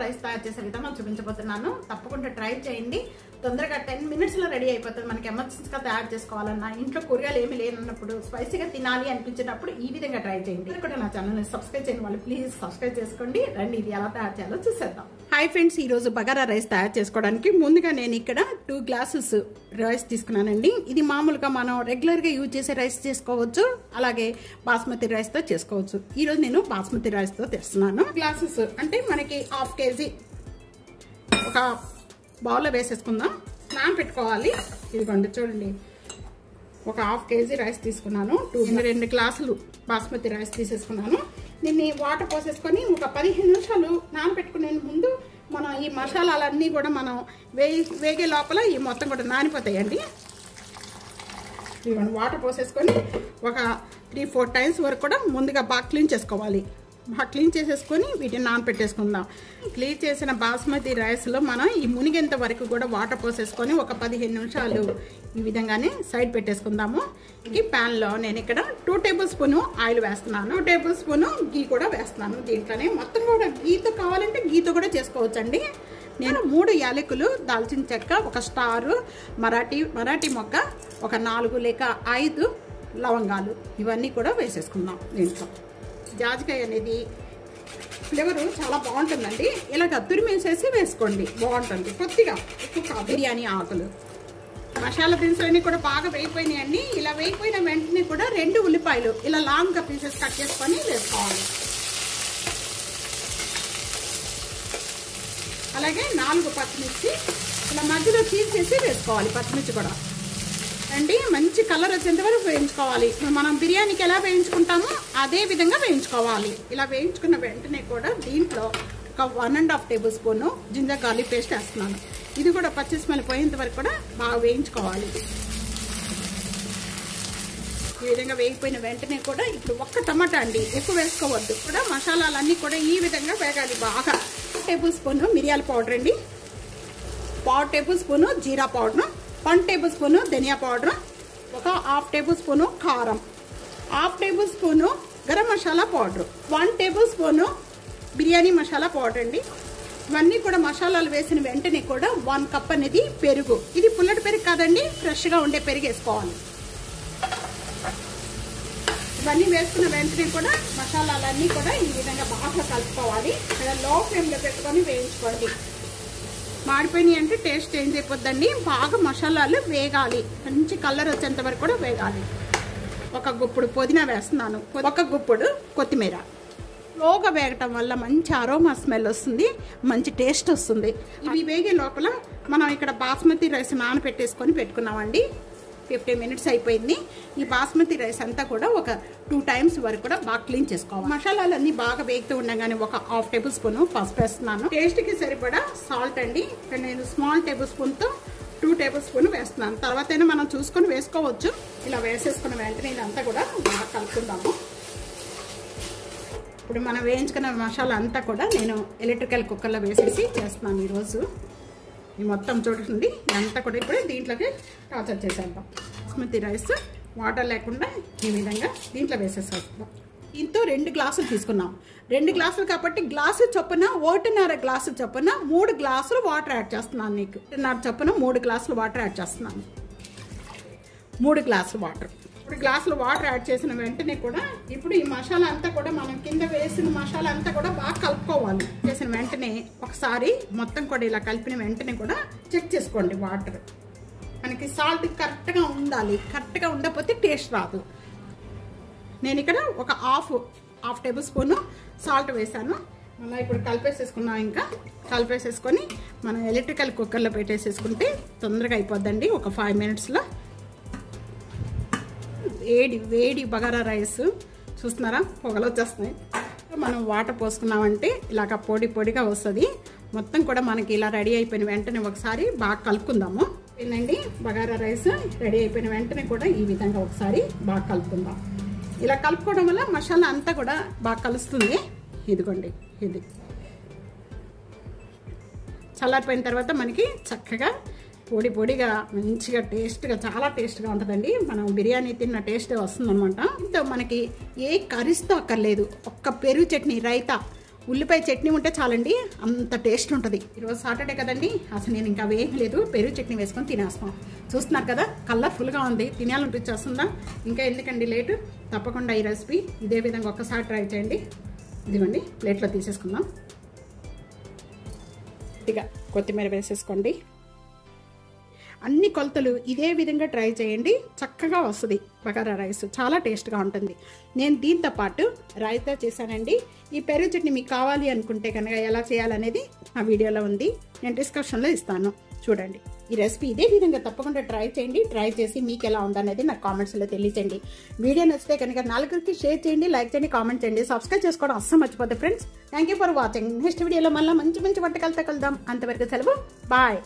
Rice తయారు చేసే విధానం చూపించబోతున్నాను. తప్పకుండా ట్రై చేయండి. తొందరగా 10 minutes లో రెడీ అయిపోతుంది. మనకి ఎమర్జెన్సీగా తయారు చేసుకోవాలన్నా, ఇంట్లో కూరగాయలు ఏమీ లేనన్నప్పుడు, స్పైసీగా తినాలి అనిపించినప్పుడు ఈ విధంగా ట్రై చేయండి. మీరు కూడా నా ఛానల్ని సబ్స్క్రైబ్ చేయని వాళ్ళు ప్లీజ్ సబ్స్క్రైబ్ చేసుకోండి. రండి ఇది ఎలా తయారు చేయాలో చూసేద్దాం. హాయ్ ఫ్రెండ్స్, ఈ రోజు బగారా రైస్ తయారు చేసుకోవడానికి ముందుగా నేను ఇక్కడ 2 glasses రైస్ తీసుకున్నానండి. ఇది మామూలుగా మనం రెగ్యులర్ గా యూజ్ చేసే రైస్ చేసుకోవచ్చు, అలాగే బాస్మతి రైస్ తో చేసుకోవచ్చు. ఈ రోజు నేను బాస్మతి రైస్ తో తెస్తున్నాను. గ్లాసెస్ అంటే మనకి 1/2 kg ఒక బౌల్లో వేసేసుకుందాం. నానబెట్టుకోవాలి. ఇదిగోండి చూడండి, ఒక 1/2 kg రైస్ తీసుకున్నాను. 2 గ్లాసులు బాస్మతి రైస్ తీసేసుకున్నాను. దీన్ని వాటర్ పోసేసుకొని ఒక 15 నిమిషాలు నానబెట్టుకునే ముందు మనం ఈ మసాలాలన్నీ కూడా మనం వేగే లోపల ఈ మొత్తం కూడా నానిపోతాయండి. ఇదిగోండి వాటర్ పోసేసుకొని ఒక 3-4 times వరకు కూడా ముందుగా బాగా క్లీన్ చేసుకోవాలి. బాగా క్లీన్ చేసేసుకొని వీటిని నానపెట్టేసుకుందాం. క్లీన్ చేసిన బాస్మతి రైస్లో మనం ఈ మునిగేంత వరకు కూడా వాటర్ పోసేసుకొని ఒక 15 నిమిషాలు ఈ విధంగానే సైడ్ పెట్టేసుకుందాము. ఈ ప్యాన్లో నేను ఇక్కడ 2 tablespoons ఆయిల్ వేస్తున్నాను. 2 tablespoons గీ కూడా వేస్తున్నాను. దీంట్లోనే మొత్తం కూడా గీతో కావాలంటే గీతో కూడా చేసుకోవచ్చండి. నేను 3 యాలకులు, దాల్చిన చెక్క, ఒక స్టారు, మరాఠీ మొక్క, ఒక 4 లేక 5 లవంగాలు ఇవన్నీ కూడా వేసేసుకుందాం. దీంట్లో జాజికాయ అనేది ఫ్లేవర్ చాలా బాగుంటుందండి. ఇలాగ తురిమేసేసి వేసుకోండి, బాగుంటుంది. కొద్దిగా ఎక్కువ కాదు. బిర్యానీ ఆకులు, మసాలా దినుసులన్నీ కూడా బాగా వేగిపోయినాయండి. ఇలా వేగిపోయిన వెంటనే కూడా 2 ఉల్లిపాయలు ఇలా లాంగ్గా పీసెస్ కట్ చేసుకొని వేసుకోవాలి. అలాగే 4 పచ్చిమిర్చి ఇలా మధ్యలో చీల్చేసి వేసుకోవాలి. పచ్చిమిర్చి కూడా అండి మంచి కలర్ వచ్చేంత వరకు వేయించుకోవాలి. మనం బిర్యానీకి ఎలా వేయించుకుంటామో అదే విధంగా వేయించుకోవాలి. ఇలా వేయించుకున్న వెంటనే కూడా దీంట్లో ఒక 1.5 tablespoons జింజర్ గార్లిక్ పేస్ట్ వేస్తున్నాను. ఇది కూడా పచ్చి స్మెల్ పోయేంత వరకు కూడా బాగా వేయించుకోవాలి. ఈ విధంగా వేగిపోయిన వెంటనే కూడా ఇప్పుడు ఒక్క టమాటా అండి, ఎక్కువ వేసుకోవద్దు. కూడా మసాలాలన్నీ కూడా ఈ విధంగా వేగాలి బాగా. 1 tablespoon మిరియాల పౌడర్ అండి, 1/2 tablespoon జీరా పౌడర్, 1 tablespoon ధనియా పౌడర్, ఒక 1/2 tablespoon కారం, 1/2 tablespoon garam masala powder, 1 tablespoon biryani masala powder అండి. ఇవన్నీ కూడా మసాలాలు వేసిన వెంటనే కూడా 1 cup అనేది పెరుగు. ఇది పుల్లటి పెరుగు కాదండి, ఫ్రెష్గా ఉండే పెరుగు వేసుకోవాలి. ఇవన్నీ వేసుకున్న వెంటనే కూడా మసాలాలన్నీ కూడా ఈ విధంగా బాగా కలుపుకోవాలి. ఇలా లో ఫ్లేమ్లో పెట్టుకొని వేయించుకోండి. మాడిపోయినాయి అంటే టేస్ట్ చేంజ్ అయిపోద్దండి. బాగా మసాలాలు వేగాలి, మంచి కలర్ వచ్చేంత వరకు కూడా వేగాలి. ఒక గుప్పుడు పుదీనా వేస్తున్నాను, ఒక గుప్పుడు కొత్తిమీర. లోగా వేగటం వల్ల మంచి అరోమా స్మెల్ వస్తుంది, మంచి టేస్ట్ వస్తుంది. ఇవి వేగే లోపల మనం ఇక్కడ బాస్మతి రైస్ నానబెట్టేసుకొని పెట్టుకున్నామండి. 15 minutes అయిపోయింది. ఈ బాస్మతి రైస్ అంతా కూడా ఒక 2 times వరకు కూడా బాగా క్లీన్ చేసుకోవాలి. మసాలాలన్నీ బాగా వేగుతూ ఉండగానే ఒక 1/2 tablespoon పసుపు వేస్తున్నాను. టేస్ట్కి సరిపడా సాల్ట్ అండి. ఇక్కడ నేను స్మాల్ tablespoonతో 2 tablespoons వేస్తున్నాను. తర్వాత అయినా మనం చూసుకొని వేసుకోవచ్చు. ఇలా వేసేసుకున్న వెంటనే ఇదంతా కూడా బాగా కలుపుకుందాము. ఇప్పుడు మనం వేయించుకున్న మసాలా అంతా కూడా నేను ఎలక్ట్రికల్ కుక్కర్లో వేసేసి చేస్తున్నాను ఈరోజు. ఈ మొత్తం చూడండి ఇదంతా కూడా ఇప్పుడు దీంట్లోకి ట్రాన్స్ఫర్ చేసేద్దాం. బాస్మతి రైస్ వాటర్ లేకుండా ఈ విధంగా దీంట్లో వేసేసేద్దాం. దీంతో 2 గ్లాసులు తీసుకున్నాం. 2 గ్లాసులు కాబట్టి గ్లాసు చొప్పున 1.5 గ్లాసు చొప్పున 3 గ్లాసులు వాటర్ యాడ్ చేస్తున్నాను. నీకు 1.5 చొప్పున 3 గ్లాసులు వాటర్ యాడ్ చేస్తున్నాను. 3 గ్లాసులు వాటర్. 3 గ్లాసులు వాటర్ యాడ్ చేసిన వెంటనే కూడా ఇప్పుడు ఈ మసాలా అంతా కూడా మనం కింద వేసిన మసాలా అంతా కూడా బాగా కలుపుకోవాలి. చేసిన వెంటనే ఒకసారి మొత్తం కూడా ఇలా కలిపిన వెంటనే కూడా చెక్ చేసుకోండి. వాటర్ మనకి సాల్ట్ కరెక్ట్గా ఉండాలి. కరెక్ట్గా ఉండకపోతే టేస్ట్ రాదు. నేను ఇక్కడ ఒక హాఫ్ tablespoon సాల్ట్ వేసాను. మళ్ళీ ఇప్పుడు కలిపేసేసుకున్నాం. ఇంకా కలిపేసేసుకొని మనం ఎలక్ట్రికల్ కుక్కర్లో పెట్టేసేసుకుంటే తొందరగా అయిపోద్దండి. ఒక 5 minutesలో వేడి బగారా రైస్ చూస్తున్నారా, పొగలు వచ్చేస్తున్నాయి. మనం వాటర్ పోసుకున్నామంటే ఇలాగ పొడిగా వస్తుంది. మొత్తం కూడా మనకి ఇలా రెడీ అయిపోయిన వెంటనే ఒకసారి బాగా కలుపుకుందాము. ఏంటండి బగారా రైస్ రెడీ అయిపోయిన వెంటనే కూడా ఈ విధంగా ఒకసారి బాగా కలుపుకుందాం. ఇలా కలుపుకోవడం వల్ల మసాలా అంతా కూడా బాగా కలుస్తుంది. ఇదిగోండి, ఇది చల్లారిపోయిన తర్వాత మనకి చక్కగా పొడిగా మంచిగా టేస్ట్గా చాలా టేస్ట్గా ఉంటుందండి. మనం బిర్యానీ తిన్న టేస్ట్ వస్తుందన్నమాట. ఇంత మనకి ఏ కర్రీస్తో అక్కర్లేదు. ఒక్క పెరుగు చట్నీ, రైతా, ఉల్లిపాయ చట్నీ ఉంటే చాలండి, అంత టేస్ట్ ఉంటుంది. ఈరోజు సాటర్డే కదండి, అసలు నేను ఇంకా అవేం లేదు, పెరుగు చట్నీ వేసుకొని తినేస్తాం. చూస్తున్నారు కదా, కలర్ఫుల్గా ఉంది, తినాలనిపించేస్తుందా? ఇంకా ఎందుకండి లేటు, తప్పకుండా ఈ రెసిపీ ఇదే విధంగా ఒక్కసారి ట్రై చేయండి. ఇదిగోండి ప్లేట్లో తీసేసుకుందాం. ఇక కొత్తిమీర వేసేసుకోండి. అన్ని కొలతలు ఇదే విధంగా ట్రై చేయండి, చక్కగా వస్తుంది బగారా రైస్, చాలా టేస్ట్గా ఉంటుంది. నేను దీంతో పాటు రైతా చేశానండి. ఈ పెరుగు చట్నీ మీకు కావాలి అనుకుంటే కనుక ఎలా చేయాలనేది ఆ వీడియోలో ఉంది, నేను డిస్క్రిప్షన్లో ఇస్తాను, చూడండి. ఈ రెసిపీ ఇదే విధంగా తప్పకుండా ట్రై చేయండి. ట్రై చేసి మీకు ఎలా ఉందనేది నాకు కామెంట్స్లో తెలియచేయండి. వీడియో నచ్చితే కనుక నలుగురికి షేర్ చేయండి, లైక్ చేయండి, కామెంట్ చేయండి, సబ్స్క్రైబ్ చేసుకోవడం అస్సలు మర్చిపోతే friends. Thank you for watching. Next వీడియోలో మళ్ళీ మంచి మంచి వంటకాలతో కలుద్దాం. అంతవరకు సెలవు, బాయ్.